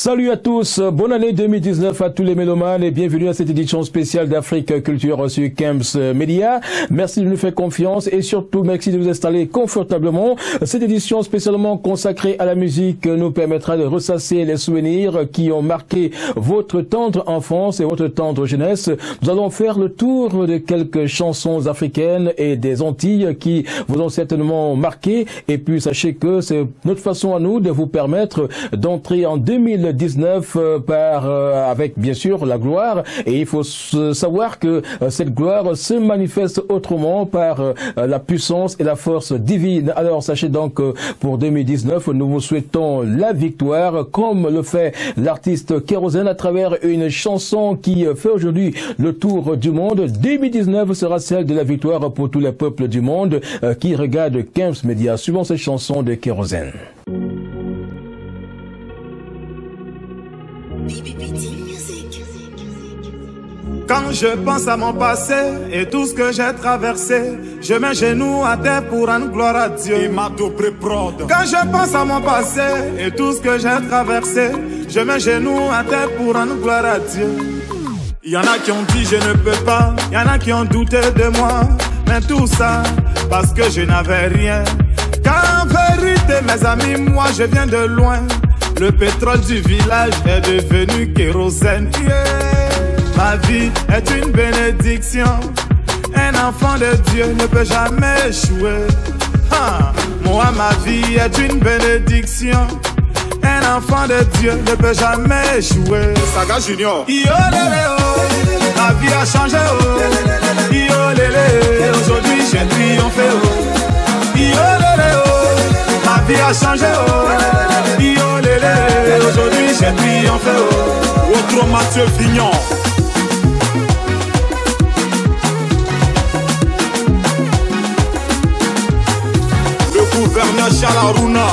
Salut à tous, bonne année 2019 à tous les mélomanes et bienvenue à cette édition spéciale d'Afrique Culture sur Camps Media. Merci de nous faire confiance et surtout merci de vous installer confortablement. Cette édition spécialement consacrée à la musique nous permettra de ressasser les souvenirs qui ont marqué votre tendre enfance et votre tendre jeunesse. Nous allons faire le tour de quelques chansons africaines et des Antilles qui vous ont certainement marqué. Et puis sachez que c'est notre façon à nous de vous permettre d'entrer en 2019 avec bien sûr la gloire, et il faut savoir que cette gloire se manifeste autrement par la puissance et la force divine. Alors sachez donc que pour 2019 nous vous souhaitons la victoire, comme le fait l'artiste Kérosène à travers une chanson qui fait aujourd'hui le tour du monde. 2019 sera celle de la victoire pour tous les peuples du monde qui regardent Camps Media. Suivons cette chanson de Kérosène. Quand je pense à mon passé et tout ce que j'ai traversé, je mets genoux à terre pour rendre gloire à Dieu. Quand je pense à mon passé et tout ce que j'ai traversé, je mets genoux à terre pour rendre gloire à Dieu. Il y en a qui ont dit je ne peux pas, il y en a qui ont douté de moi, mais tout ça parce que je n'avais rien. Car en vérité mes amis, moi je viens de loin. Le pétrole du village est devenu kérosène. Yeah. Ma vie est une bénédiction. Un enfant de Dieu ne peut jamais échouer. Moi, ma vie est une bénédiction. Un enfant de Dieu ne peut jamais échouer. Saga Junior. Yo lélé oh, ma vie a changé oh. Yo lélé, aujourd'hui j'ai triomphé oh. Yo lélé oh, ma vie a changé oh. Yo lélé, aujourd'hui j'ai triomphé oh. Autre Mathieu Vignon. Gouverneur Chalaruna,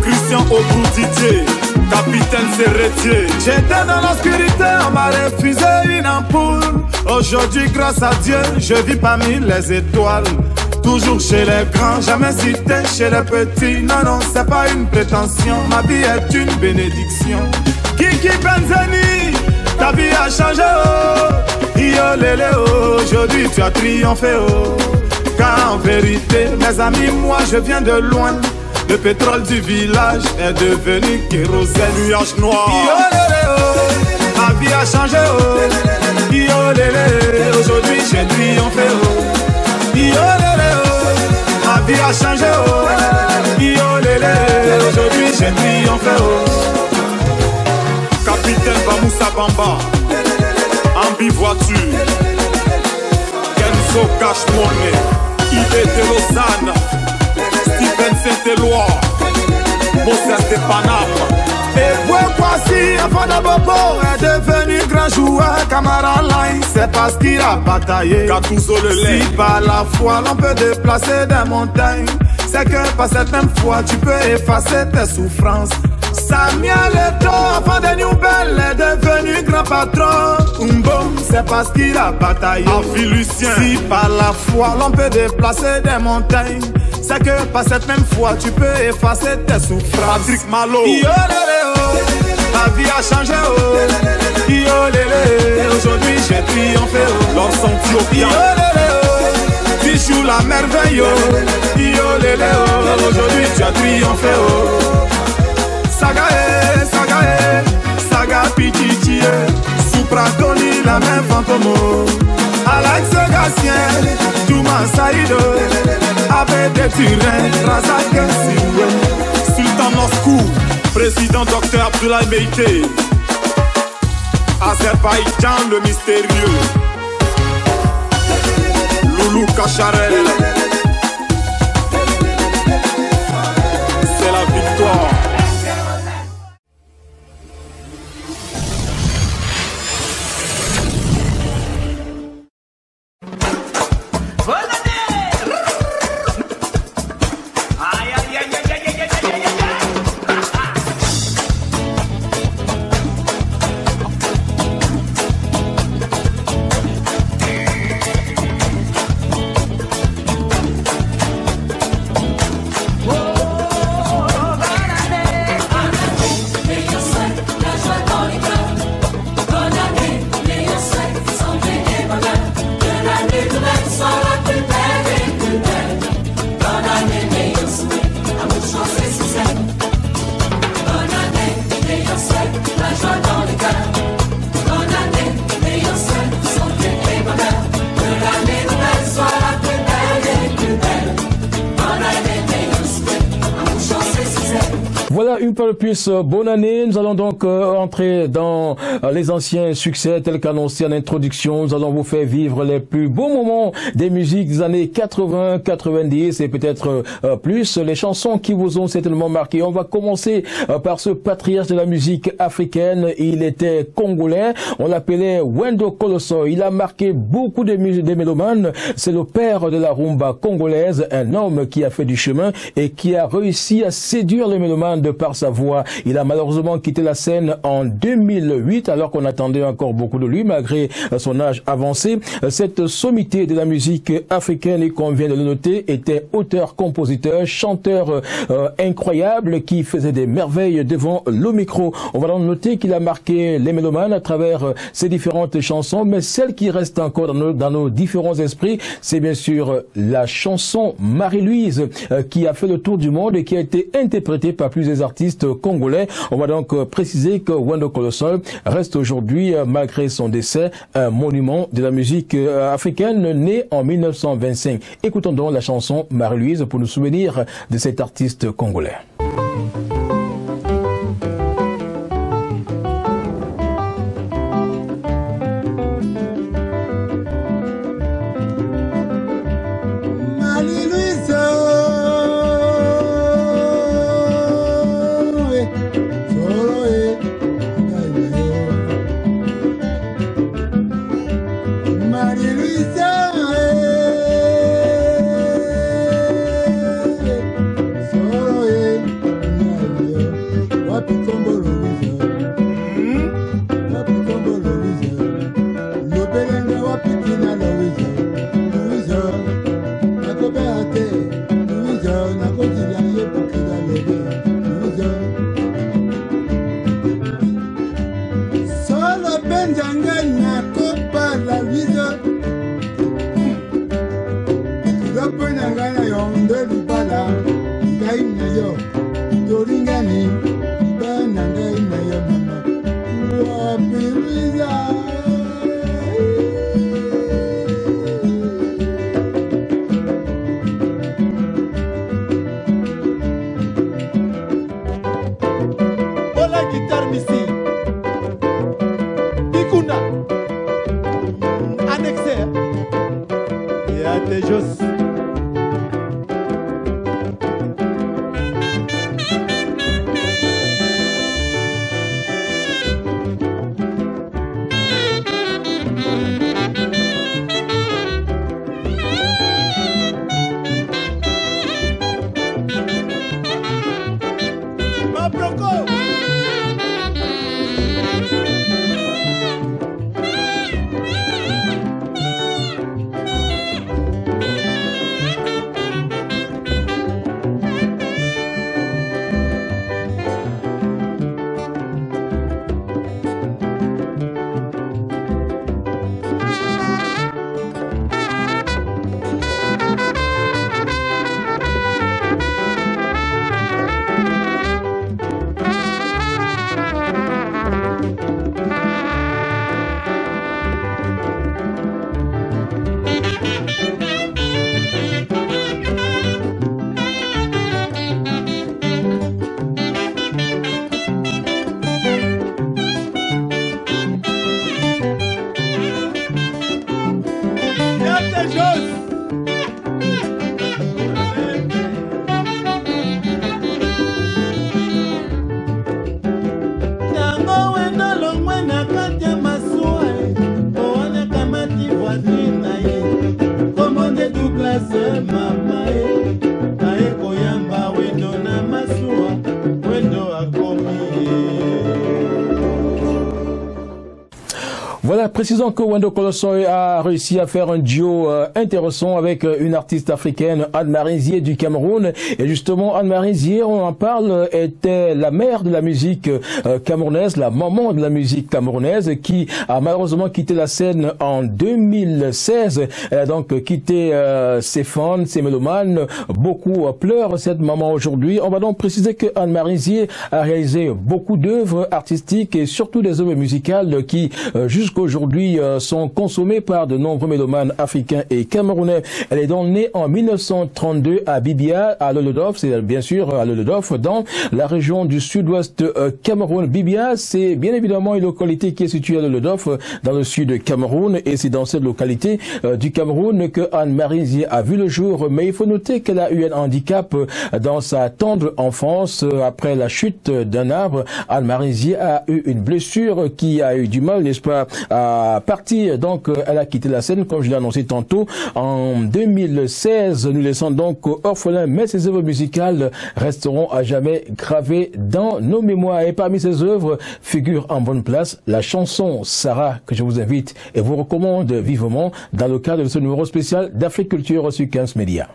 Christian Obrou-Didier, capitaine Serretier. J'étais dans l'obscurité, on m'a refusé une ampoule. Aujourd'hui, grâce à Dieu, je vis parmi les étoiles. Toujours chez les grands, jamais cité chez les petits. Non, non, c'est pas une prétention, ma vie est une bénédiction. Kiki Benzeni, ta vie a changé, oh. Yo lélé, oh. Aujourd'hui tu as triomphé, oh. Car en vérité, mes amis, moi je viens de loin. Le pétrole du village est devenu kérosène. Nuage noir. Yo lélé, oh, ma vie a changé, oh. Yo lélé, aujourd'hui j'ai triomphé, oh. Yo lélé, oh, ma vie a changé, oh. Yo lélé, aujourd'hui j'ai triomphé, oh. Capitaine Bamoussa Bamba, Ambi voiture, Kenzo Cash Money. Il est de Lausanne, Steven Saint-Éloi, Moses de Paname. Et Bois-Kwasi, enfant de Bobo, est devenu grand joueur. Camara Line, c'est parce qu'il a bataillé. Si par la foi l'on peut déplacer des montagnes, c'est que par cette même foi tu peux effacer tes souffrances. Samuel Eto'o, enfant de Nouvelle, est devenu grand patron. Umbom, c'est parce qu'il a bataillé. Lucien. Si par la foi l'on peut déplacer des montagnes, c'est que par cette même foi tu peux effacer tes souffrances. Patrick Malo. Yo lélé, oh, ma vie a changé, oh. Yo lélé, aujourd'hui j'ai triomphé, oh. L'Orson Yo lélé, oh, tu joues la merveille, oh. Yo lélé, oh, aujourd'hui tu as triomphé, oh. Sagae, Sagae, Saga Pichichie, Supra Tony, la main fantomo. Alex Gatien, Touma Saïdo, Abbé de Turin, Razak Siwe, Sultan Moscou, président Dr Abdoulaye Meïté, Azerbaïdjan le mystérieux, Loulou Kacharel. C'est la victoire. une fois de plus, bonne année. Nous allons donc entrer dans les anciens succès tels qu'annoncé en introduction. Nous allons vous faire vivre les plus beaux moments des musiques des années 80, 90 et peut-être plus. Les chansons qui vous ont certainement marqué. On va commencer par ce patriarche de la musique africaine. Il était congolais. On l'appelait Wendo Colosso. Il a marqué beaucoup des mélomanes. C'est le père de la rumba congolaise, un homme qui a fait du chemin et qui a réussi à séduire les mélomanes de par sa voix. Il a malheureusement quitté la scène en 2008 alors qu'on attendait encore beaucoup de lui malgré son âge avancé. Cette sommité de la musique africaine, et qu'on vient de le noter, était auteur, compositeur, chanteur incroyable qui faisait des merveilles devant le micro. On va donc noter qu'il a marqué les mélomanes à travers ses différentes chansons, mais celle qui reste encore dans nos différents esprits, c'est bien sûr la chanson Marie-Louise qui a fait le tour du monde et qui a été interprétée par plusieurs artistes congolais. On va donc préciser que Wendo Colosso reste aujourd'hui, malgré son décès, un monument de la musique africaine, né en 1925. Écoutons donc la chanson Marie-Louise pour nous souvenir de cet artiste congolais. Voilà, précisons que Wendo Colosso a réussi à faire un duo intéressant avec une artiste africaine, Anne-Marie Zier du Cameroun. Et justement, Anne-Marie Zier, on en parle, était la mère de la musique camerounaise, la maman de la musique camerounaise, qui a malheureusement quitté la scène en 2016. Elle a donc quitté ses fans, ses mélomanes. Beaucoup pleurent cette maman aujourd'hui. On va donc préciser que Anne-Marie Zier a réalisé beaucoup d'œuvres artistiques et surtout des œuvres musicales qui, jusqu'au jusqu'aujourd'hui sont consommées par de nombreux mélomanes africains et camerounais. Elle est donc née en 1932 à Bibia, à Lolodof, c'est bien sûr à Lolodof, dans la région du sud-ouest Cameroun. Bibia, c'est bien évidemment une localité qui est située à Lolodof, dans le sud de Cameroun, et c'est dans cette localité du Cameroun que Anne-Marie Zie a vu le jour. Mais il faut noter qu'elle a eu un handicap dans sa tendre enfance. Après la chute d'un arbre, Anne-Marie Zie a eu une blessure qui a eu du mal, n'est-ce pas, à partir. Donc, elle a quitté la scène, comme je l'ai annoncé tantôt, en 2016, nous laissant donc orphelins, mais ses œuvres musicales resteront à jamais gravées dans nos mémoires. Et parmi ses œuvres figure en bonne place la chanson Sarah, que je vous invite et vous recommande vivement dans le cadre de ce numéro spécial d'Afrique Culture sur Kems Media.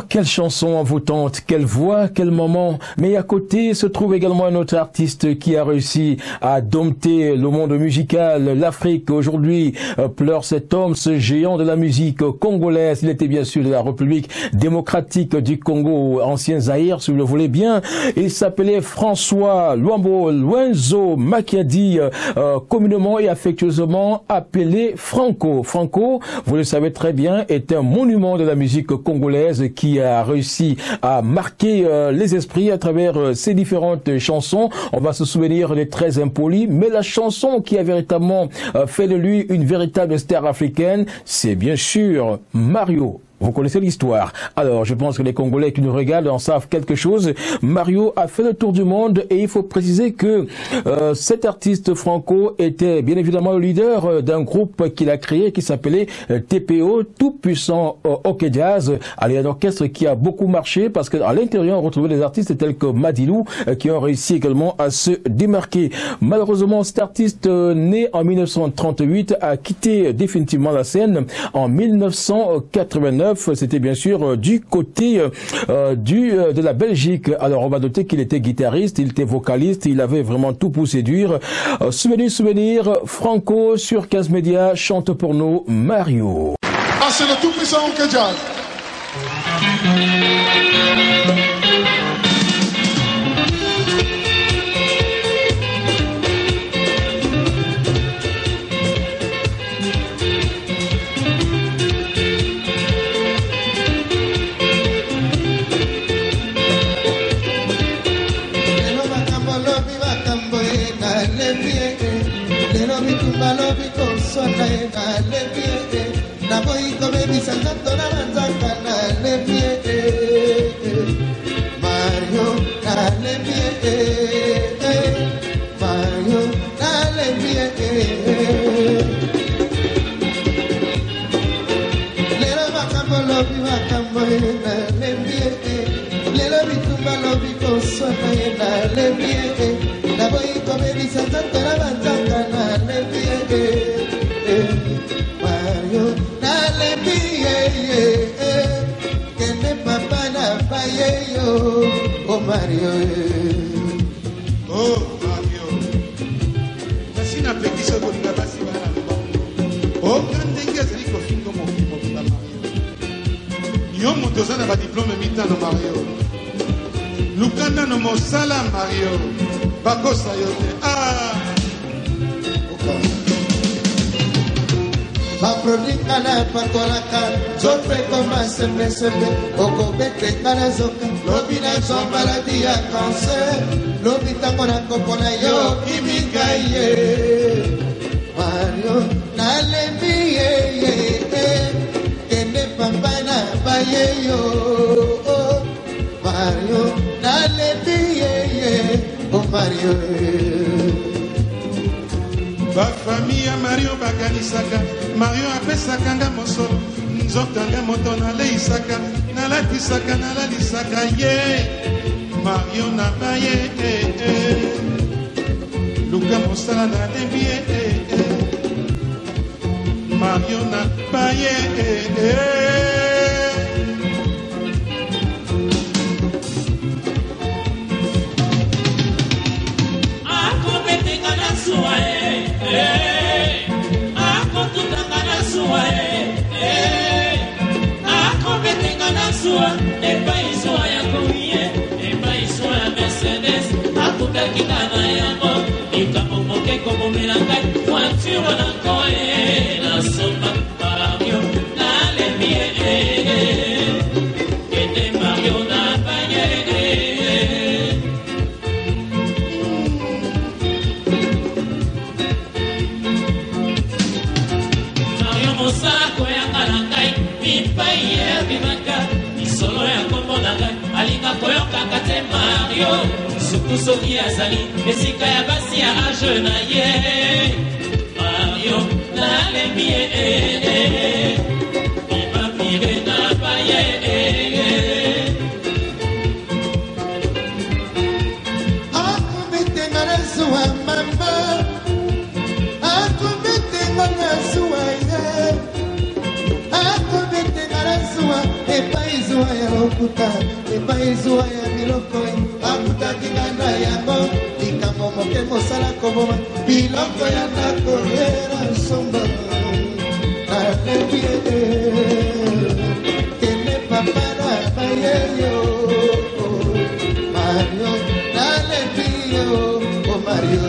quelle chanson envoûtante, quelle voix, quel moment. Mais à côté se trouve également un autre artiste qui a réussi à dompter le monde musical. L'Afrique aujourd'hui pleure cet homme, ce géant de la musique congolaise. Il était bien sûr de la République démocratique du Congo, ancien Zaïre, si vous le voulez bien. Il s'appelait François Luambo Luenzo Makiadi, communément et affectueusement appelé Franco. Franco, vous le savez très bien, est un monument de la musique congolaise qui a réussi à marquer les esprits à travers ses différentes chansons. On va se souvenir des Très Impolis, mais la chanson qui a véritablement fait de lui une véritable star africaine, c'est bien sûr Mario. Vous connaissez l'histoire. Alors, je pense que les Congolais qui nous regardent en savent quelque chose. Mario a fait le tour du monde et il faut préciser que cet artiste Franco était bien évidemment le leader d'un groupe qu'il a créé qui s'appelait TPO, Tout Puissant OK Jazz. Un orchestre qui a beaucoup marché parce qu'à l'intérieur, on retrouvait des artistes tels que Madilou qui ont réussi également à se démarquer. Malheureusement, cet artiste né en 1938 a quitté définitivement la scène en 1989. C'était bien sûr du côté de la Belgique. Alors on va noter qu'il était guitariste, il était vocaliste, il avait vraiment tout pour séduire. Souvenir, Franco sur 15 Médias chante pour nous Mario. Ah, c'est le tout puissant OK Jazz. Oh Mario, oh Mario, kasi na petit se bonga basi bana oh kandenga zali ko fingo mo na Mario yo moto zana ba diplôme mitano Mario lukanda no mosala Mario bakosa yote Baprodika na patolaka, zope koma sembe sembe, oko bete kana zoka, lobi na zo maladi ya cancer, lobi tango na kopona yo kimika ye. Mario na lembi ye, kende papa na baye yo. Mario na lembi ye, oh Mario. Ba famille Mario bakanisaka Mario apesaka nga mosolo nzoto nga moto naleisaka nalatisaka nalalisaka ye Mario na baye luka mosala nalembi Mario na baye akobetenga na suwa soki azali esika ya basi ya age na ye Mario nalembi ye imapire na baye akumetenga na zuwa mama akumetenga na zuwa ye akumetenga na zuwa epai zuwa ya makuta epai zuwa ya biloko akutaki ngana yango likambo moke mosala koboma biloko ya ndako era somba nalebi kende papa na bayeyo Mario nalebi yo o Mario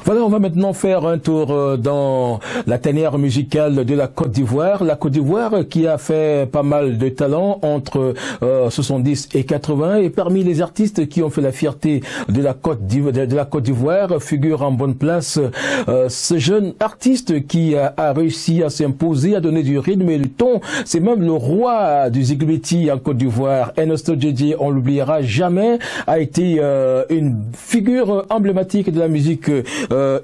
Voilà, on va maintenant faire un tour dans la tanière musicale de la Côte d'Ivoire. La Côte d'Ivoire qui a fait pas mal de talents entre 70 et 80. Et parmi les artistes qui ont fait la fierté de la Côte d'Ivoire figure en bonne place ce jeune artiste qui a réussi à s'imposer, à donner du rythme et du ton. C'est même le roi du Zigoubetti en Côte d'Ivoire. Ernesto Djedje, on l'oubliera jamais, a été une figure emblématique de la musique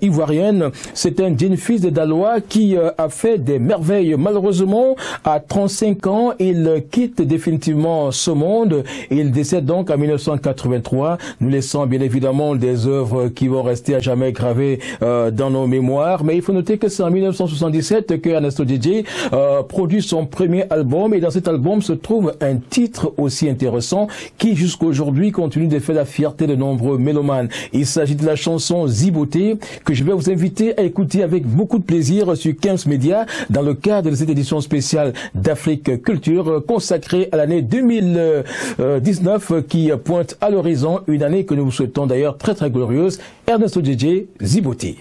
ivoirienne. C'est un jeune fils de Dalois qui a fait des merveilles. Malheureusement, à 35 ans, il quitte définitivement ce monde et il décède donc en 1983, nous laissant bien évidemment des œuvres qui vont rester à jamais gravées dans nos mémoires. Mais il faut noter que c'est en 1977 que Ernesto Djedje produit son premier album et dans cet album se trouve un titre aussi intéressant qui jusqu'à aujourd'hui continue de faire la fierté de nombreux mélomanes. Il s'agit de la chanson Ziboté que je vais vous inviter à écouter avec beaucoup de plaisir sur Kems Media dans le cadre de cette édition spéciale d'Afrique Culture consacrée à l'année 2019 qui pointe à l'horizon, une année que nous vous souhaitons d'ailleurs très très glorieuse. Ernesto Djedje, Ziboté.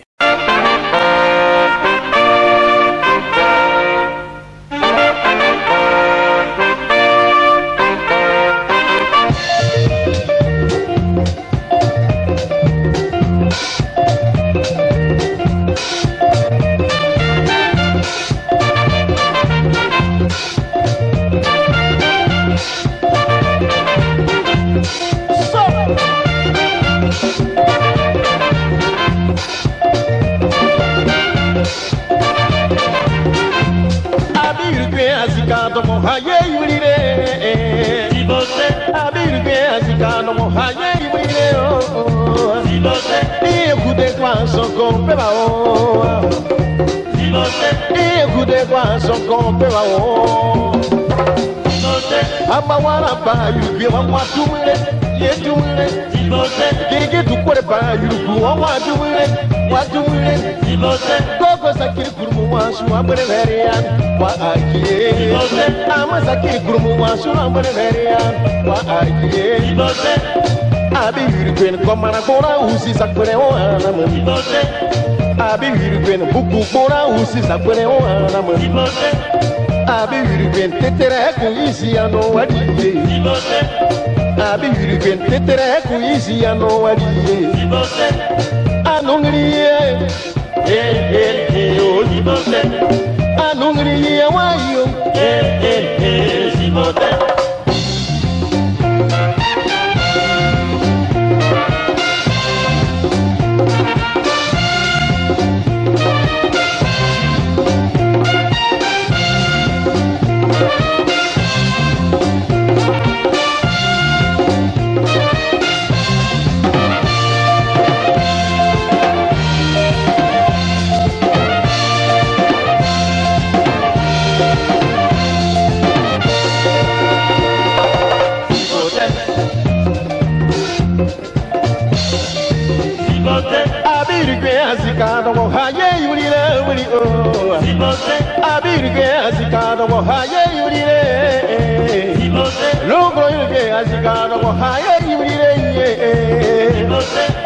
Amawala ba yubi wa tumule ye tumule Zibote gege tukore ba yubu wa tumule Zibote gogo sakiri kurumu wa su ambre verian wa akie Zibote ama sakiri kurumu wa su ambre verian wa akie Zibote abi yurben komana kora usi sakore o anam Zibote abi yurben buku kora usi sakore o anam Zibote abi yurben tetere ku isi ano wadiye Zibote abi yurben tetere ku isi ano wadiye Zibote anungriye o Zibote anungriye wayo Zibote Abirge azikado mo haye yulile wuli o. Abirge azikado mo haye yulile. Logro yulge azikado mo haye yulile.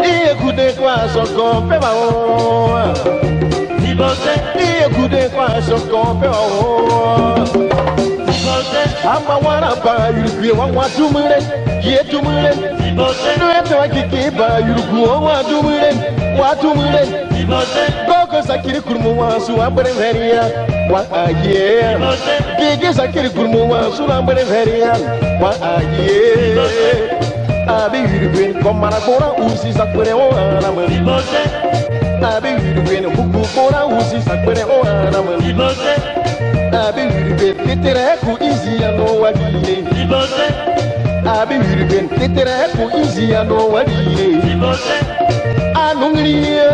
Iye kude kwa soko peba o. Iye kude kwa soko peba o. Ama wana ba yulge wa tumule. Ye tumule. No eto akiki ba yulge wa tumule. Gogo sakiri kurmu wa su ambere veria wa aye. Gigi sakiri kurmu wa su ambere veria wa aye. Abi yulge komara bora usi sakure o anama. Abi yulge huku bora usi sakure o anama. Abi yulge titere ku izi ya no wagire. Abi yulge titere ku izi ya no wagire. Anungriye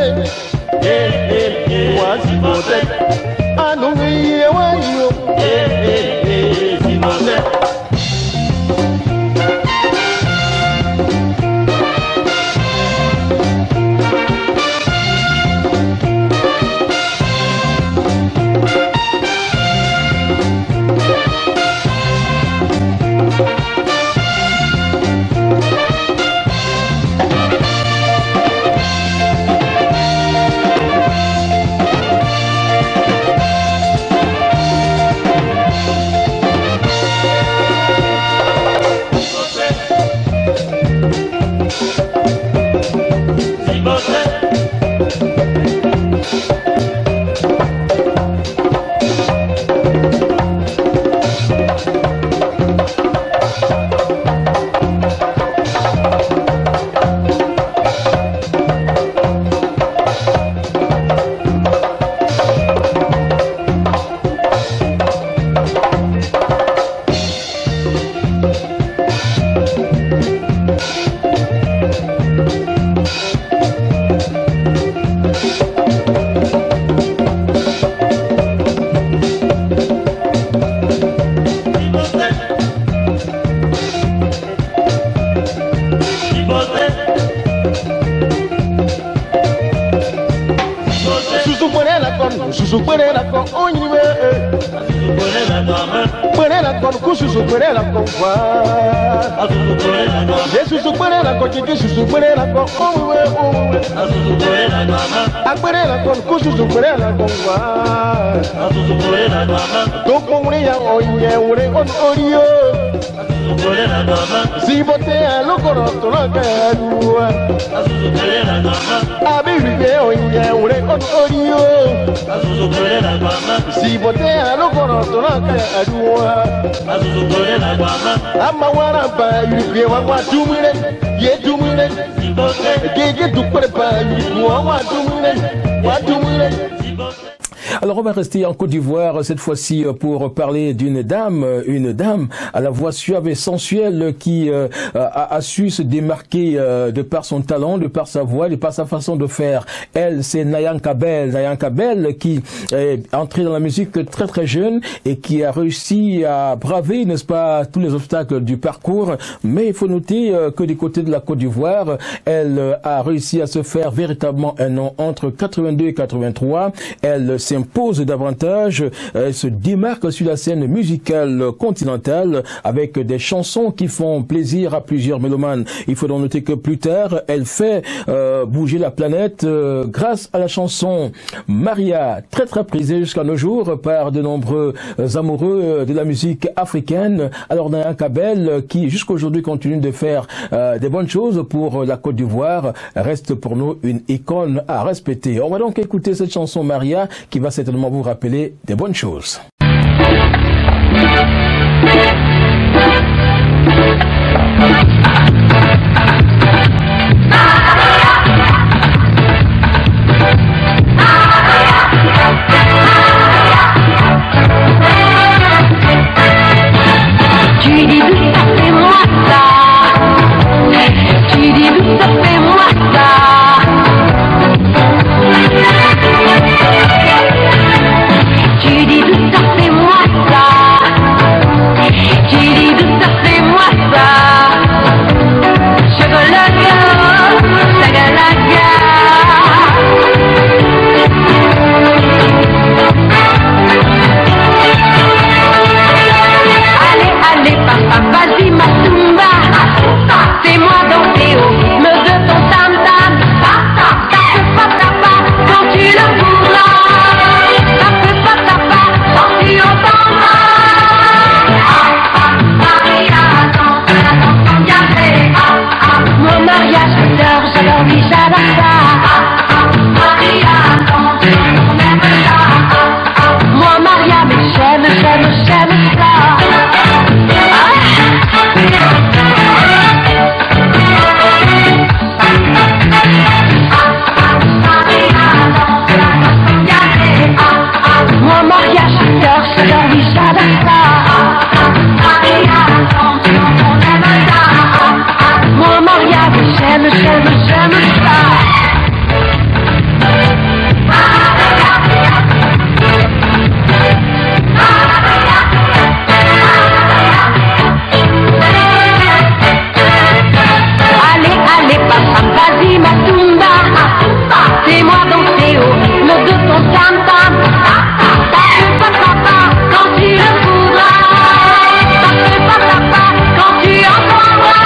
wazibote. Anungriye wayo zibote. Ama wana ba yulge wa tumule. Ye tumule. Gege dukore ba yulge wa tumule. Alors on va rester en Côte d'Ivoire cette fois-ci pour parler d'une dame à la voix suave et sensuelle qui a su se démarquer de par son talent, de par sa voix, de par sa façon de faire. Elle, c'est Nayanka Bell qui est entrée dans la musique très très jeune et qui a réussi à braver, n'est-ce pas, tous les obstacles du parcours. Mais il faut noter que du côté de la Côte d'Ivoire, elle a réussi à se faire véritablement un nom entre 82 et 83. Elle s'impose davantage, elle se démarque sur la scène musicale continentale avec des chansons qui font plaisir à plusieurs mélomanes. Il faut donc noter que plus tard, elle fait bouger la planète grâce à la chanson Maria, très très prisée jusqu'à nos jours par de nombreux amoureux de la musique africaine. Alors Nayanka Bell, qui jusqu'aujourd'hui continue de faire des bonnes choses pour la Côte d'Ivoire, reste pour nous une icône à respecter. On va donc écouter cette chanson Maria qui va certainement vous rappeler des bonnes choses. Tu dis tout ça, c'est moi ça. Tu dis tout ça, c'est moi ça. Tu dis tout ça, c'est moi ça. Tu dis tout ça, c'est moi ça. Maria, j'adore lui, j'adore ça. Maria, quand on aime ça. Moi Maria, mais j'aime ça. Moi Maria, j'adore lui, j'adore ça. Maria, quand on aime ça. Moi Maria, mais j'aime ça. Allez, papa, vas-y, ma tumba. Fais-moi danser au rythme de ton tam-tam. Ça fait pas papa quand tu le voudras. Ça fait pas papa quand tu entendras.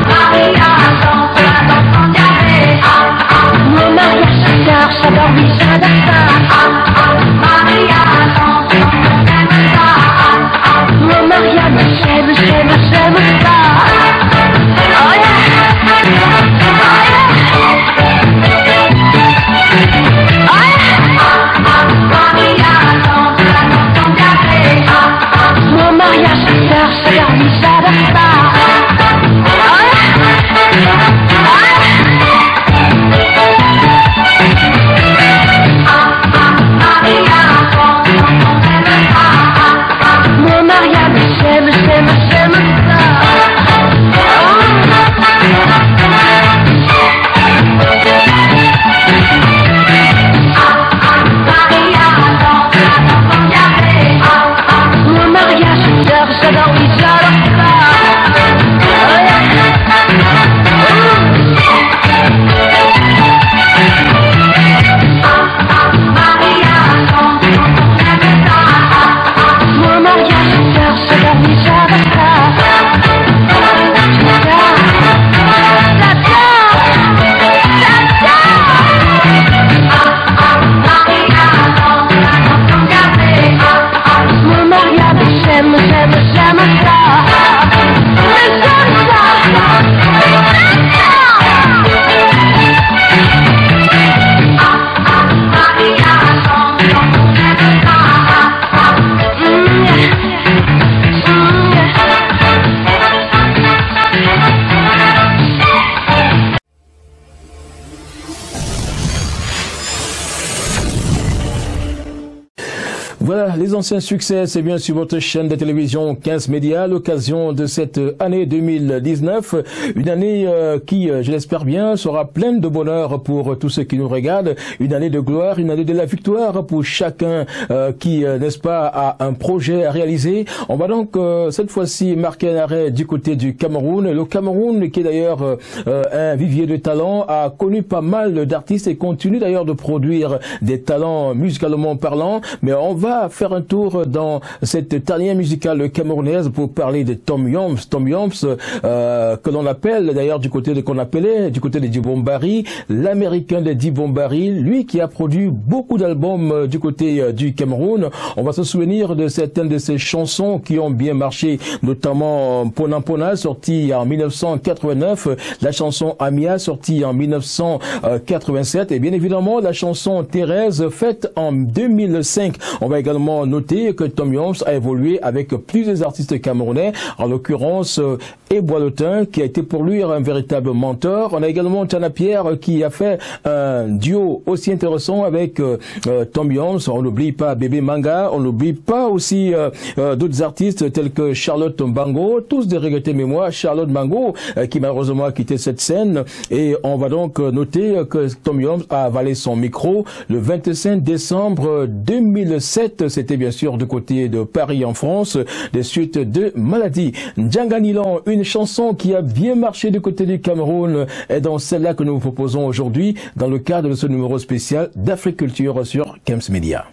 Maria, chante la danse en diarrhée. Moi Maria, j'adore lui, j'adore ça. Maria, chante quand on aime ça. Moi Maria, mais j'aime ça. Oh yeah. Moi Maria, j'adore lui, j'adore ça. Moi Maria, mais j'aime ça. Moi Maria, j'adore lui, j'adore ça. Moi Maria, j'adore lui, j'adore ça. Moi Maria, mais j'aime ça. Voilà, les anciens succès, c'est bien sur votre chaîne de télévision 15 Médias, à l'occasion de cette année 2019, une année qui, je l'espère bien, sera pleine de bonheur pour tous ceux qui nous regardent, une année de gloire, une année de la victoire pour chacun qui, n'est-ce pas, a un projet à réaliser. On va donc cette fois-ci marquer un arrêt du côté du Cameroun. Le Cameroun, qui est d'ailleurs un vivier de talents, a connu pas mal d'artistes et continue d'ailleurs de produire des talents musicalement parlant, mais on va faire un tour dans cette tanière musicale camerounaise pour parler de Tom Yoms, que l'on appelle d'ailleurs du côté de Dibombari, l'américain de Dibombari, lui qui a produit beaucoup d'albums du côté du Cameroun. On va se souvenir de certaines de ses chansons qui ont bien marché, notamment Ponampona, sorti en 1989, la chanson Amia, sortie en 1987, et bien évidemment la chanson Thérèse, faite en 2005. On va également noter que Tom Yoms a évolué avec plusieurs artistes camerounais, en l'occurrence Eboilotin, qui a été pour lui un véritable mentor. On a également Tchana Pierre qui a fait un duo aussi intéressant avec Tom Yoms. On n'oublie pas Bébé Manga, on n'oublie pas aussi d'autres artistes tels que Charlotte Mbango, tous de regretter mémoire. Charlotte Mbango qui malheureusement a quitté cette scène, et on va donc noter que Tom Yoms a avalé son micro le 25 décembre 2007. C'était bien sûr du côté de Paris en France, des suites de maladies. Djanganilan, une chanson qui a bien marché du côté du Cameroun, est dans celle-là que nous vous proposons aujourd'hui dans le cadre de ce numéro spécial d'Afrique Culture sur Kems Media.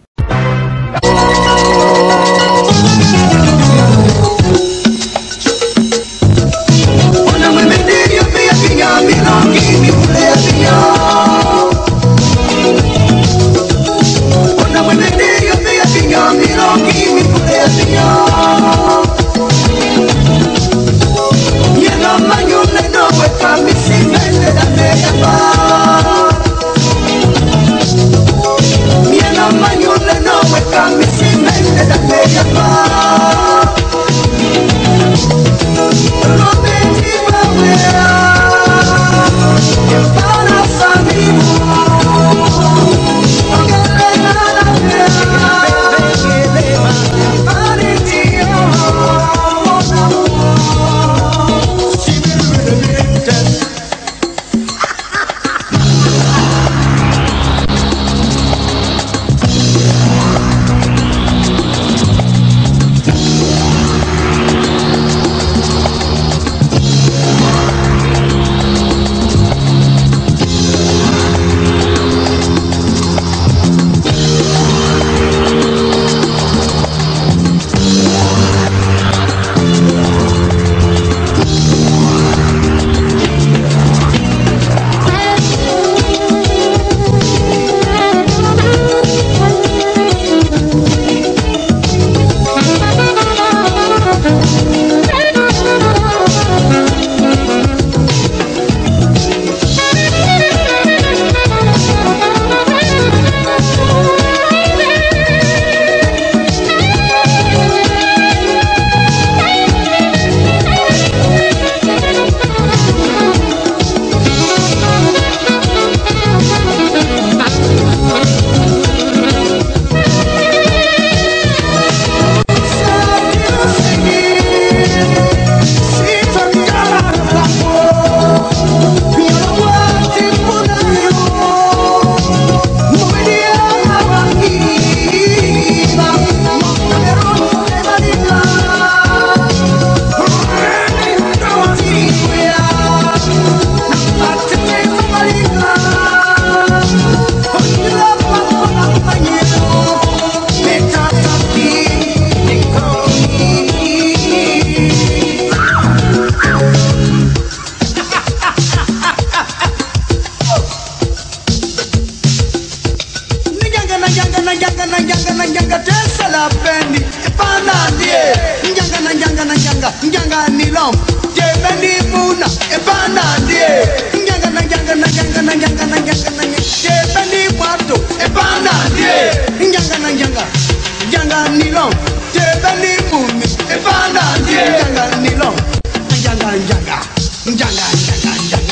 You know,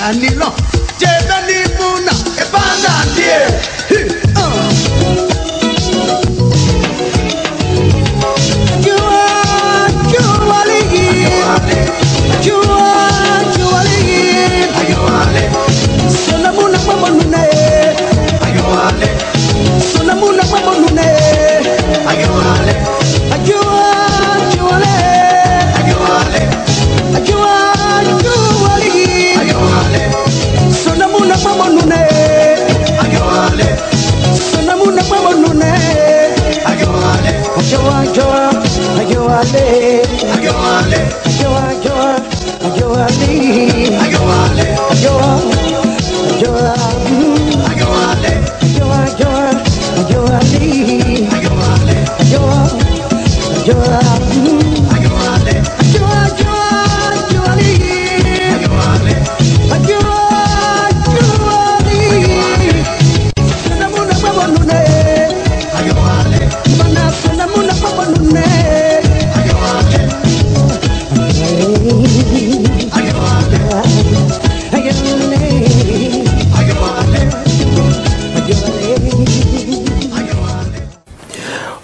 Danilo, Jebeli Muna, Ebana Die. Sonamuna mama nune, ayowale. Sonamuna mama nune, ayowale. Ayowale, ayowale. Ayowale. Sonamuna mama nune, ayowale. Sonamuna mama nune, ayowale. Ayowale, ayowale.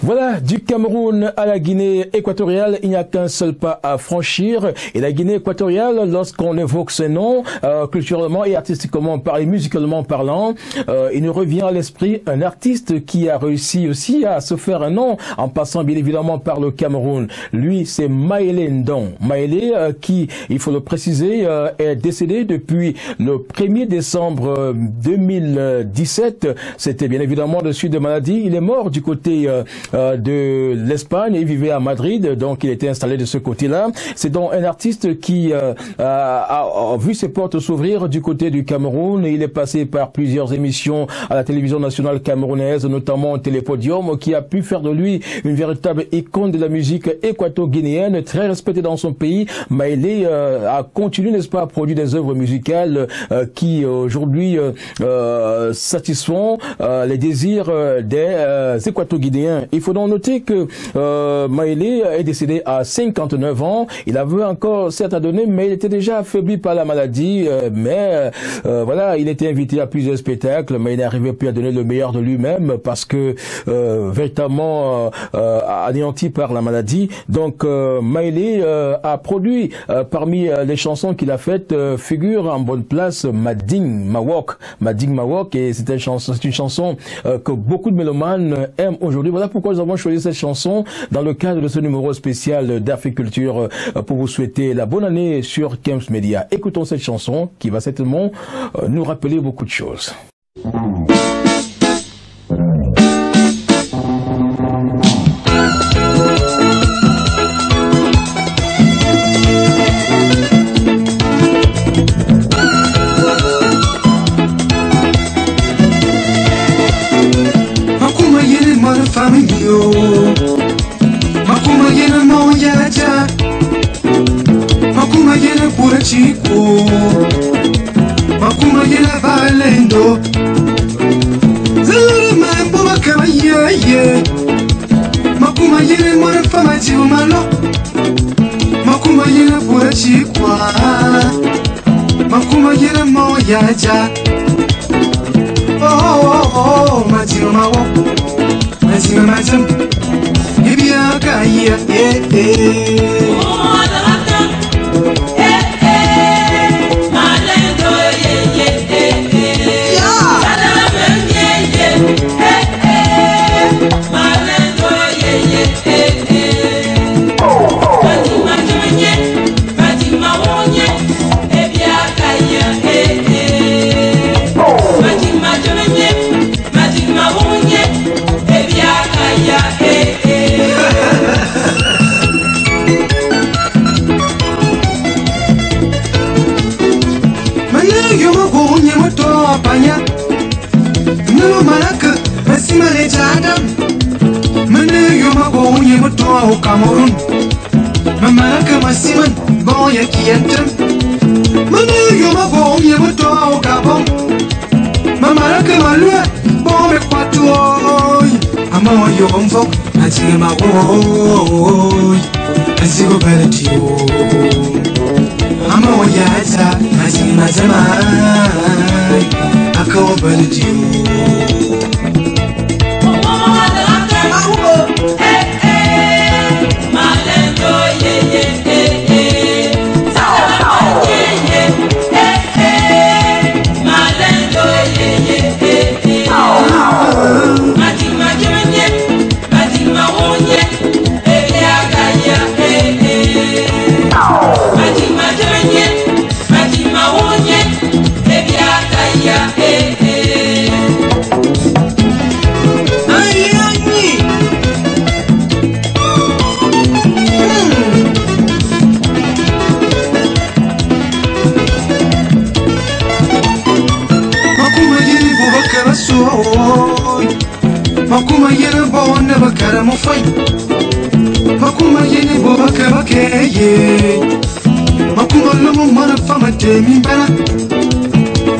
Voilà, du Cameroun à la Guinée équatoriale, il n'y a qu'un seul pas à franchir. Et la Guinée équatoriale, lorsqu'on évoque ce nom, culturellement et artistiquement parlant, musicalement parlant, il nous revient à l'esprit un artiste qui a réussi aussi à se faire un nom en passant bien évidemment par le Cameroun. Lui, c'est Maëlé Ndong. Maëlé, qui, il faut le préciser, est décédé depuis le 1er décembre 2017. C'était bien évidemment de suite de maladie. Il est mort du côté de l'Espagne. Il vivait à Madrid, donc il était installé de ce côté-là. C'est donc un artiste qui a vu ses portes s'ouvrir du côté du Cameroun. Il est passé par plusieurs émissions à la télévision nationale camerounaise, notamment Télépodium, qui a pu faire de lui une véritable icône de la musique équato-guinéenne, très respectée dans son pays. Maëlé a continué, n'est-ce pas, à produire des œuvres musicales qui aujourd'hui satisfont les désirs des équato-guinéens. Il faut donc noter que Maëlé est décédé à 59 ans. Il avait encore certes à donner, mais il était déjà affaibli par la maladie. Voilà, il était invité à plusieurs spectacles, mais il n'arrivait plus à donner le meilleur de lui-même parce que véritablement anéanti par la maladie. Donc Maëlé a produit parmi les chansons qu'il a faites figure en bonne place Mading Mawok, et c'est une chanson que beaucoup de mélomanes aiment aujourd'hui. Voilà pourquoi nous avons choisi cette chanson dans le cadre de ce numéro spécial d'Africulture pour vous souhaiter la bonne année sur Kems Media. Écoutons cette chanson qui va certainement nous rappeler beaucoup de choses. Makuma yena moyaja, makuma yena pura chico, makuma yena valendo. Zalura mambo makama ye, makuma yena mora fama jibu malo, makuma yena pura chico, makuma yena moyaja. Oh, majibu mawo. Mazima mazam, ibiya kaya, Malendo, au Cameroun. Mamaraka masiman boya kiyantam. Manu yoma boya moto au Gabon. Mamaraka malua bombe kwatoi. Ama yomfo atige mawoy. Asigo beletio. Ama yaza atige mazama. Makuma yele bo ne bakara mo fai. Makuma yele bo bakara keye. Makuma lomo mana fama te mi bana.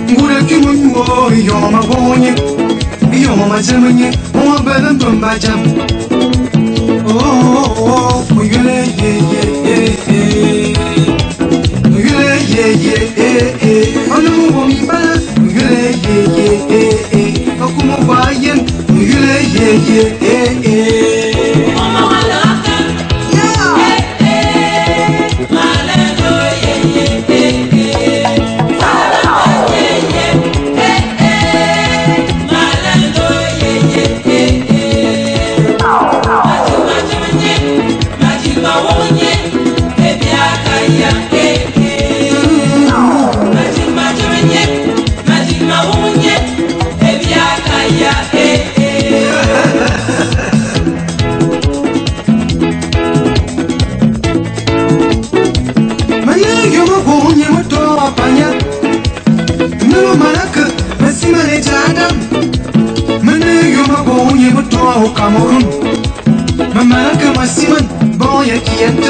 Ngura ki mo mo yo ma bonye. Yo ma zemanye mo bana bamba jam. Oh mo yele ye ye. Mo yele ye ye. Ono mo mi bana. Mo yele ye ye. Makuma ba yen. Cameroon, Mama Kamasiman, boy, I can't.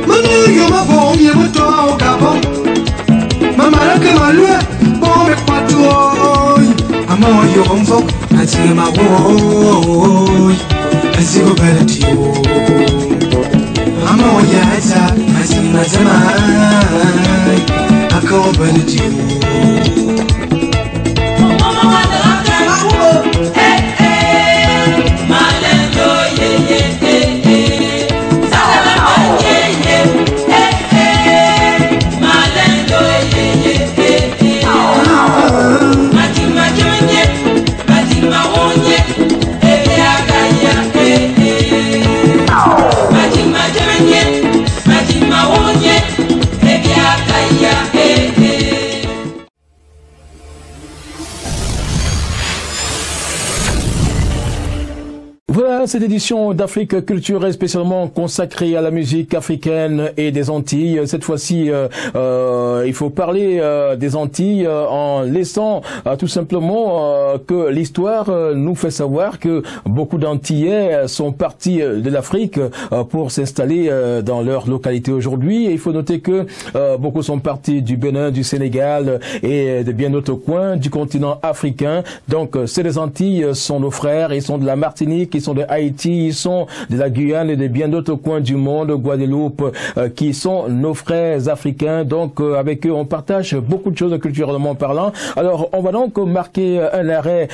Manu, you're my boy, you're my dog, Gabon. Mama Kamalua, boy, Patoy. I'm all your own folk, I see my boy. I see go better to you. I'm all Yaza, I see my Zama. I go better to you. Voilà cette édition d'Afrique Culture est spécialement consacrée à la musique africaine et des Antilles. Cette fois-ci, il faut parler des Antilles en laissant tout simplement que l'histoire nous fait savoir que beaucoup d'Antillais sont partis de l'Afrique pour s'installer dans leur localité aujourd'hui. Et il faut noter que beaucoup sont partis du Bénin, du Sénégal et de bien d'autres coins du continent africain. Donc, c'est les Antilles sont nos frères, ils sont de la Martinique, ils sont de Haïti, ils sont de la Guyane et de bien d'autres coins du monde, Guadeloupe, qui sont nos frères africains. Donc, avec eux, on partage beaucoup de choses culturellement parlant. Alors, on va donc marquer un arrêt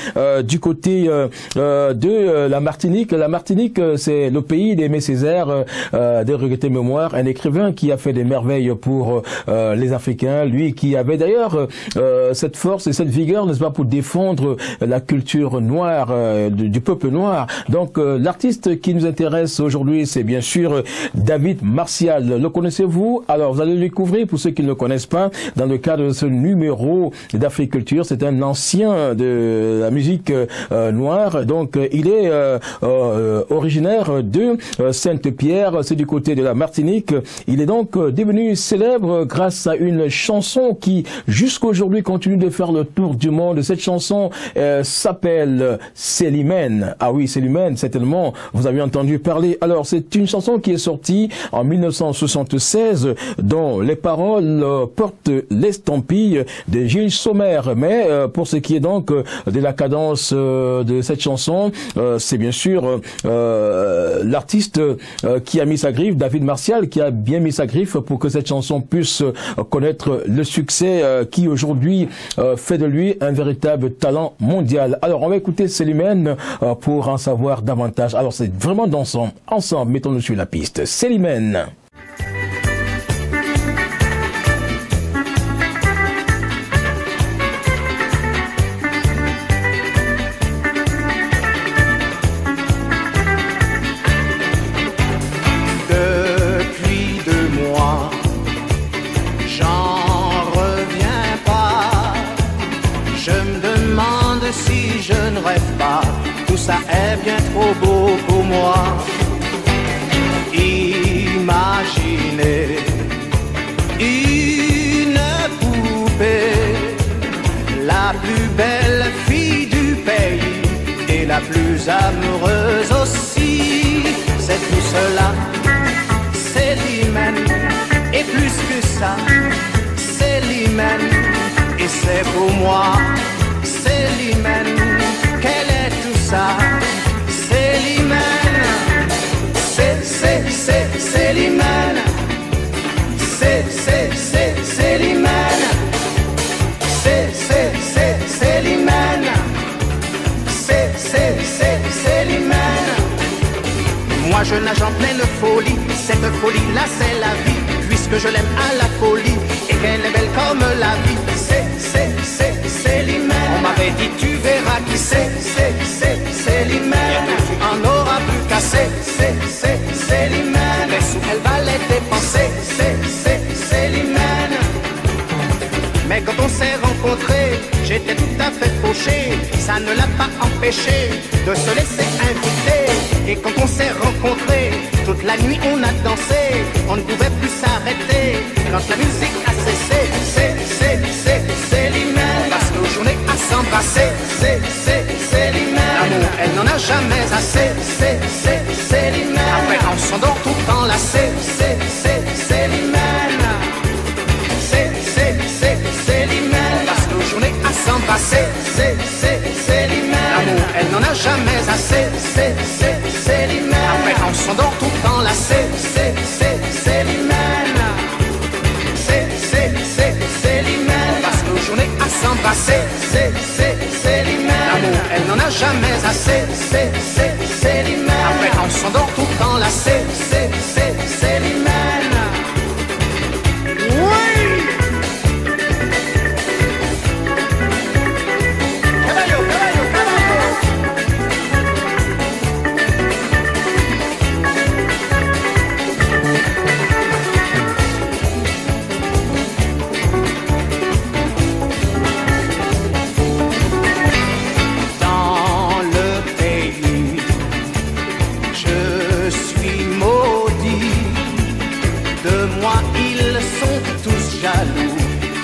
du côté de la Martinique. La Martinique, c'est le pays d'Aimé Césaire, de regretter mémoire, un écrivain qui a fait des merveilles pour les Africains. Lui qui avait d'ailleurs cette force et cette vigueur, n'est-ce pas, pour défendre la culture noire, du peuple noir. Donc, l'artiste qui nous intéresse aujourd'hui, c'est bien sûr David Martial. Le connaissez-vous? Alors, vous allez le découvrir pour ceux qui ne le connaissent pas dans le cadre de ce numéro d'Afrique Culture. C'est un ancien de la musique noire. Donc, il est originaire de Sainte-Pierre, c'est du côté de la Martinique. Il est donc devenu célèbre grâce à une chanson qui, jusqu'aujourd'hui, continue de faire le tour du monde. Cette chanson s'appelle Célimène. Ah oui, Célimène, c'est certainement vous avez entendu parler. Alors c'est une chanson qui est sortie en 1976 dont les paroles portent l'estampille de Gilles Sommer. Mais pour ce qui est donc de la cadence de cette chanson, c'est bien sûr l'artiste qui a mis sa griffe, David Martial, qui a bien mis sa griffe pour que cette chanson puisse connaître le succès qui aujourd'hui fait de lui un véritable talent mondial. Alors on va écouter Célimène pour en savoir davantage. Alors c'est vraiment dansant. Ensemble, mettons-nous sur la piste. Célimène. Depuis 2 mois, j'en reviens pas. Je me demande si je ne rêve pas. Tout ça est bien trop beau pour moi. Imaginez une poupée, la plus belle fille du pays et la plus amoureuse aussi. C'est tout cela, Célimène, et plus que ça, Célimène, et c'est pour moi, Célimène, qu'elle est tout ça, Célimène, Célimène, Célimène, Célimène, Célimène. Moi je nage en pleine folie, cette folie-là c'est la vie, puisque je l'aime à la folie, et qu'elle est belle comme la vie. Célimène. On m'avait dit tu verras qui c'est Célimène. Tu en auras plus qu'à Célimène. Les sous elle va les dépenser, Célimène. Mais quand on s'est rencontrés, j'étais tout à fait fauché. Ça ne l'a pas empêché de se laisser inviter. Et quand on s'est rencontrés, toute la nuit on a dansé. On ne pouvait plus s'arrêter quand la musique a cessé. Célimène. On passe nos journées à s'embrasser. Célimène. L'amour, elle n'en a jamais assez. Célimène. Après on s'endort tout enlacé. Célimène. Célimène. On passe nos journées à s'embrasser. Célimène. L'amour, elle n'en a jamais assez. Célimène. Après on s'endort tout enlacé. Célimène. Célimène. On passe nos journées à s'embrasser. Célimène. L'amour, elle n'en a jamais assez. Célimène. Après on s'endort tout enlacé. Célimène. Oui.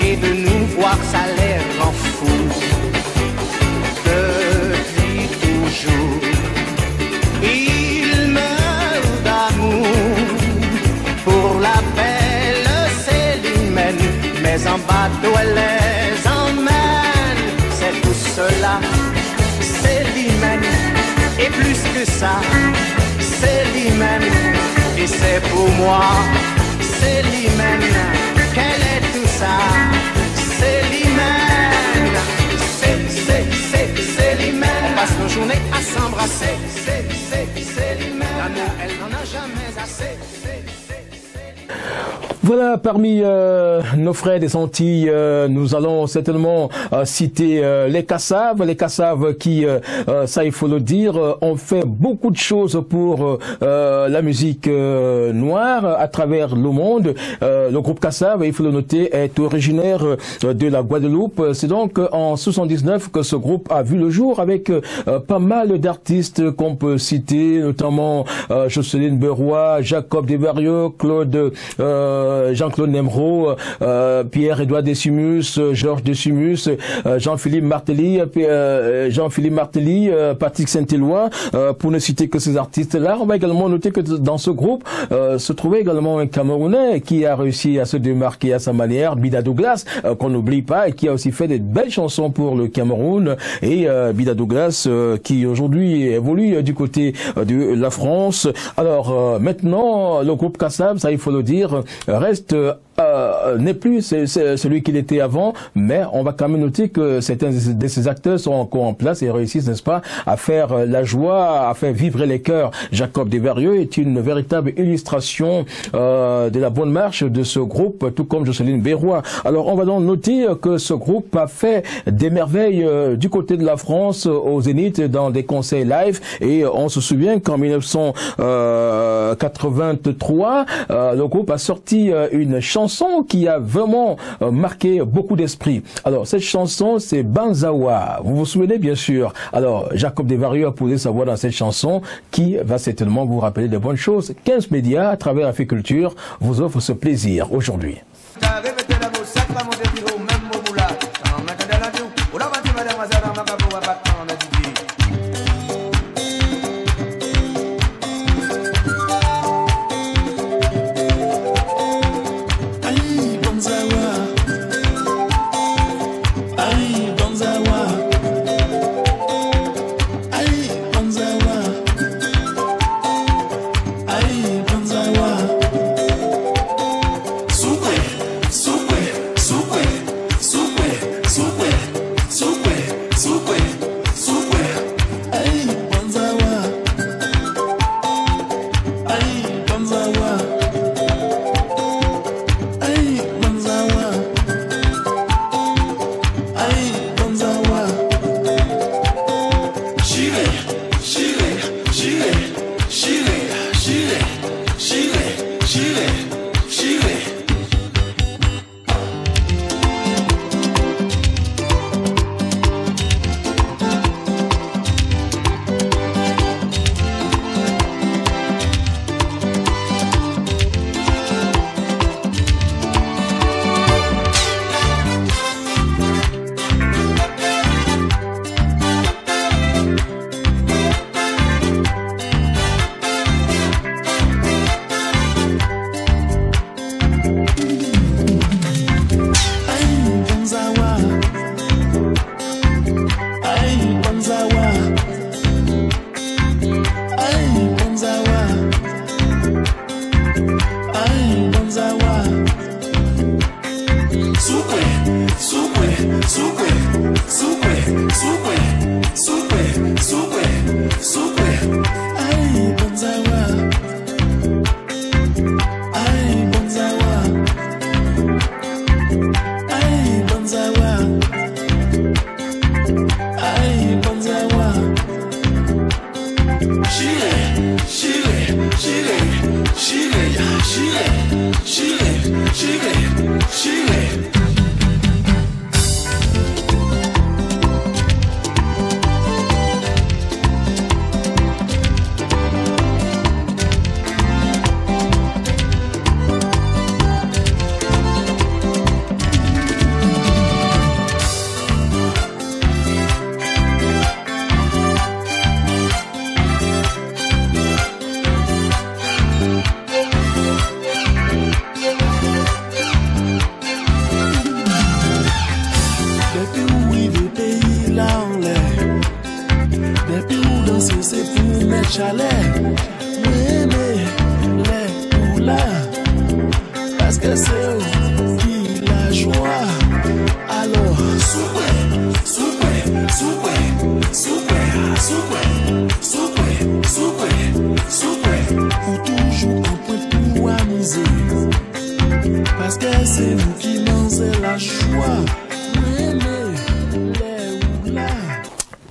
Et de nous voir ça les rend fous. Depuis toujours ils meurent d'amour pour la belle Célimène. Mais en bateau elle les emmène. C'est tout cela, Célimène. Et plus que ça, Célimène. Et c'est pour moi, Célimène, qu'elle est tout ça, Célimène. Célimène. On passe nos journées à s'embrasser. Célimène. L'amour, elle n'en a jamais assez. Voilà, parmi nos frères des Antilles, nous allons certainement citer les Kassav qui, ça il faut le dire, ont fait beaucoup de choses pour la musique noire à travers le monde. Le groupe Kassav, il faut le noter, est originaire de la Guadeloupe. C'est donc en 79 que ce groupe a vu le jour avec pas mal d'artistes qu'on peut citer, notamment Jocelyne Berroy, Jacob Desvarieux, Claude Jean-Claude Nemro, Pierre-Édouard Decimus, Georges Decimus, Jean-Philippe Martelly, Patrick Saint-Éloi, pour ne citer que ces artistes-là. On va également noter que dans ce groupe se trouvait également un Camerounais qui a réussi à se démarquer à sa manière, Bida Douglas, qu'on n'oublie pas, et qui a aussi fait de belles chansons pour le Cameroun. Et Bida Douglas qui aujourd'hui évolue du côté de la France. Alors maintenant, le groupe Kassab, ça il faut le dire, reste n'est plus celui qu'il était avant, mais on va quand même noter que certains de ces acteurs sont encore en place et réussissent, n'est-ce pas, à faire la joie, à faire vivre les cœurs. Jacob Desvarieux est une véritable illustration de la bonne marche de ce groupe, tout comme Jocelyne Berroy. Alors on va donc noter que ce groupe a fait des merveilles du côté de la France au Zénith dans des concerts live, et on se souvient qu'en 1983 le groupe a sorti une chanson qui a vraiment marqué beaucoup d'esprits. Alors cette chanson, c'est Banzawa, vous vous souvenez bien sûr. Alors Jacob Desvarieux a posé sa voix dans cette chanson qui va certainement vous rappeler de bonnes choses. 15 médias à travers Africulture vous offrent ce plaisir aujourd'hui.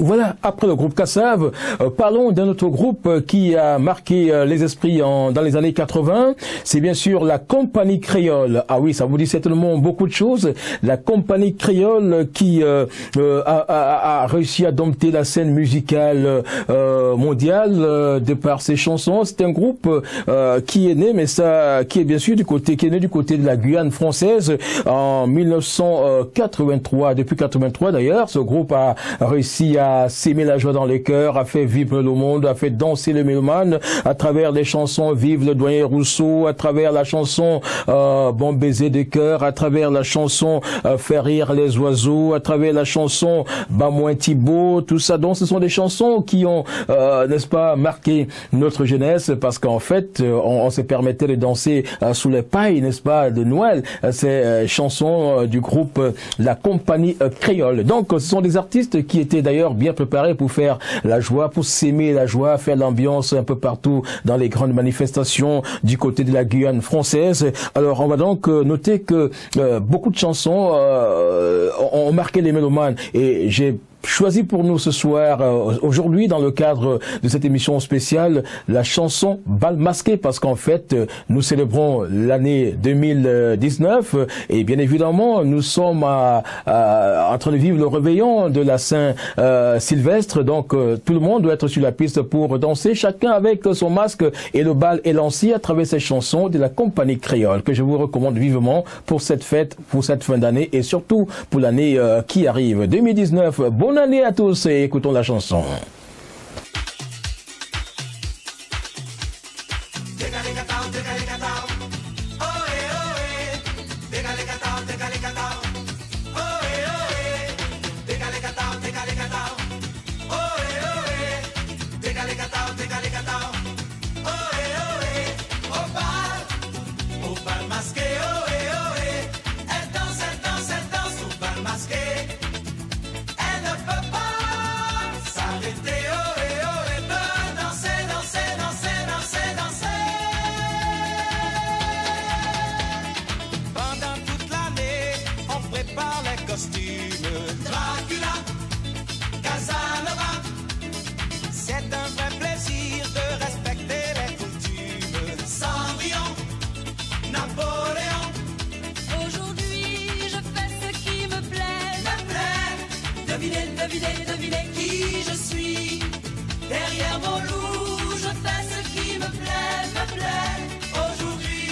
Voilà, après le groupe Kassav, parlons d'un autre groupe qui a marqué les esprits dans les années 80. C'est bien sûr la Compagnie Créole. Ah oui, ça vous dit certainement beaucoup de choses. La Compagnie Créole qui a réussi à dompter la scène musicale mondiale de par ses chansons. C'est un groupe qui est né, mais ça, qui est bien sûr qui est né du côté de la Guyane française en 1983. Depuis 83 d'ailleurs, ce groupe a réussi à s'aimer la joie dans les cœurs, a fait vibrer le monde, a fait danser les mélomanes à travers des chansons Vive le doyen Rousseau, à travers la chanson Bon baiser des cœurs, à travers la chanson Faire rire les oiseaux, à travers la chanson Bamoin Thibault, tout ça. Donc ce sont des chansons qui ont, n'est-ce pas, marqué notre jeunesse, parce qu'en fait, on se permettait de danser sous les pailles, n'est-ce pas, de Noël. Ces chansons du groupe La Compagnie Créole. Donc ce sont des artistes qui étaient d'ailleurs bien préparés pour faire la joie, pour s'aimer la joie, faire l'ambiance un peu partout dans les grandes manifestations du côté de la Guyane française. Alors on va donc noter que beaucoup de chansons ont marqué les mélomanes, et j'ai choisi pour nous ce soir, aujourd'hui, dans le cadre de cette émission spéciale, la chanson Bal Masqué, parce qu'en fait, nous célébrons l'année 2019 et bien évidemment, nous sommes en train de vivre le réveillon de la Saint-Sylvestre, donc tout le monde doit être sur la piste pour danser, chacun avec son masque, et le bal est lancé à travers ces chansons de la Compagnie Créole, que je vous recommande vivement pour cette fête, pour cette fin d'année et surtout pour l'année qui arrive, 2019. Bonne année à tous et écoutons la chanson. Devinez qui je suis. Derrière mon loup, je fais ce qui me plaît. Aujourd'hui,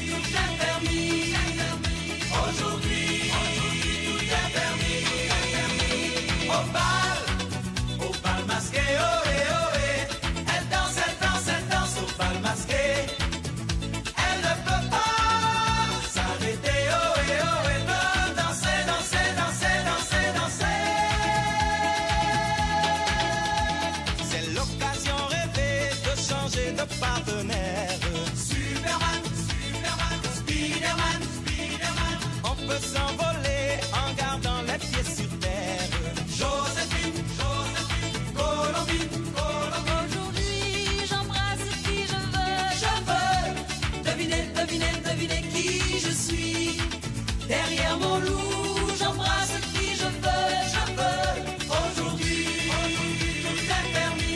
tout est permis. Aujourd'hui, tout est permis. Au bal masqué, ohé, ohé. Elle danse au bal masqué. Elle ne peut pas s'arrêter, ohé, ohé. Veut danser, danser, danser, danser, danser. De partenaire. Superman, Spiderman, on peut s'envoler en gardant les pieds sur terre. Joséphine, Colombine. Aujourd'hui, j'embrasse qui je veux. Devinez qui je suis. Derrière mon loup, j'embrasse qui je veux. Aujourd'hui, tout est permis.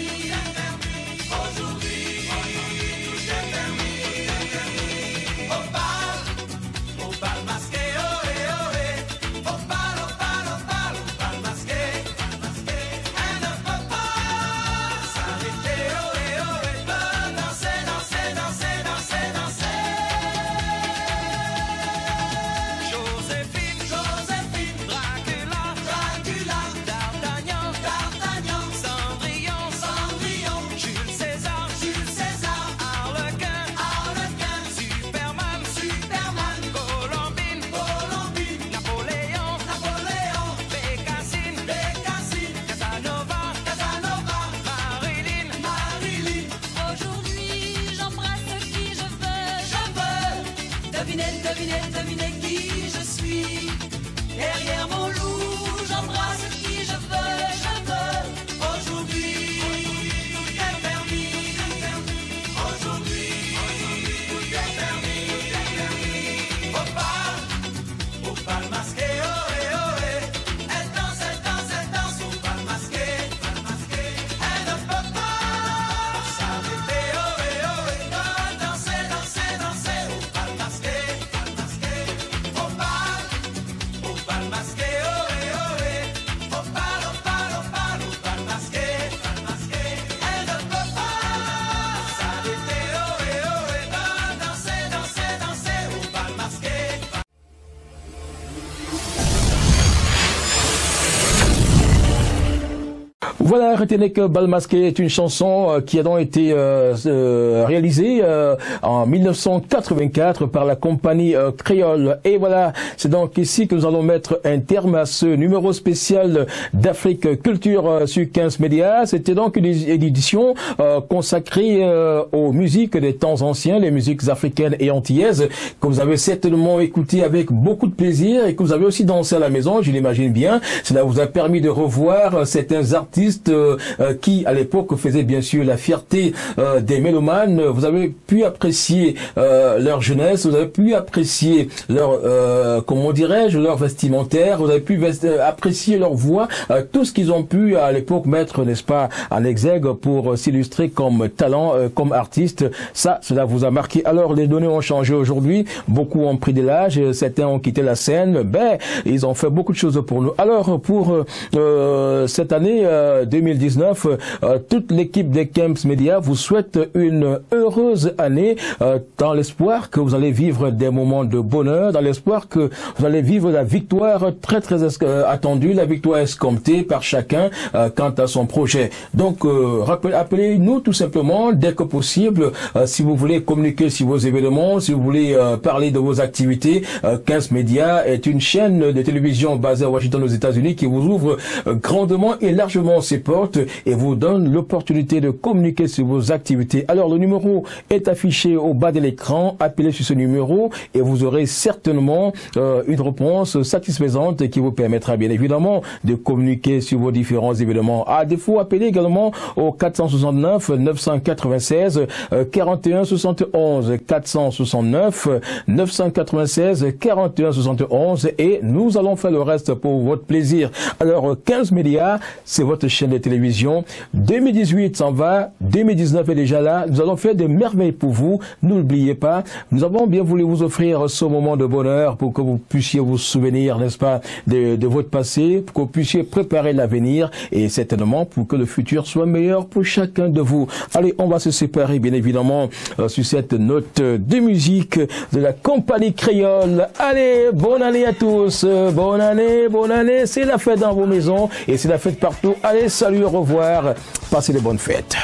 Devinez qui je suis. Derrière mon loup, j'embrasse qui je veux. Aujourd'hui, tout est permis. Aujourd'hui, tout est permis. Au bal masqué, ohé, ohé. Elle danse au bal masqué. Voilà, retenez que Bal Masqué est une chanson qui a donc été réalisée en 1984 par la compagnie Créole. Et voilà, c'est donc ici que nous allons mettre un terme à ce numéro spécial d'Afrique Culture sur 15 Médias. C'était donc une édition consacrée aux musiques des temps anciens, les musiques africaines et antillaises, que vous avez certainement écouté avec beaucoup de plaisir et que vous avez aussi dansé à la maison, je l'imagine bien. Cela vous a permis de revoir certains artistes qui, à l'époque, faisaient bien sûr la fierté des mélomanes. Vous avez pu apprécier leur jeunesse, vous avez pu apprécier leur, comment dirais-je, leur vestimentaire, vous avez pu apprécier leur voix, tout ce qu'ils ont pu à l'époque mettre, n'est-ce pas, en exergue pour s'illustrer comme talent, comme artiste. Ça, cela vous a marqué. Alors, les données ont changé aujourd'hui. Beaucoup ont pris de l'âge, certains ont quitté la scène. Ben, ils ont fait beaucoup de choses pour nous. Alors, pour cette année 2019, toute l'équipe des Camps Media vous souhaite une heureuse année dans l'espoir que vous allez vivre des moments de bonheur, dans l'espoir que vous allez vivre la victoire très attendue, la victoire escomptée par chacun quant à son projet. Donc, appelez-nous tout simplement dès que possible si vous voulez communiquer sur vos événements, si vous voulez parler de vos activités. 15 Médias est une chaîne de télévision basée à Washington aux États-Unis qui vous ouvre grandement et largement ses portes et vous donne l'opportunité de communiquer sur vos activités. Alors le numéro est affiché au bas de l'écran, appelez sur ce numéro et vous aurez certainement une réponse satisfaisante qui vous permettra bien évidemment de communiquer sur vos différents événements. À défaut, appelez également au 469 996 41 71 469 996 41 71 et nous allons faire le reste pour votre plaisir. Alors 15 Médias, c'est votre chaîne de télévision. 2018 s'en va, 2019 est déjà là. Nous allons faire des merveilles pour vous. N'oubliez pas, nous avons bien voulu vous offrir ce moment de bonheur pour que vous puissiez vous souvenir, n'est-ce pas, de votre passé, pour que vous puissiez préparer l'avenir et certainement pour que le futur soit meilleur pour chacun de vous. Allez, on va se séparer bien évidemment sur cette note de musique de la compagnie créole. Allez, bonne année à tous. Bonne année. C'est la fête dans vos maisons et c'est la fête partout. Allez, salut, au revoir. Passez de bonnes fêtes.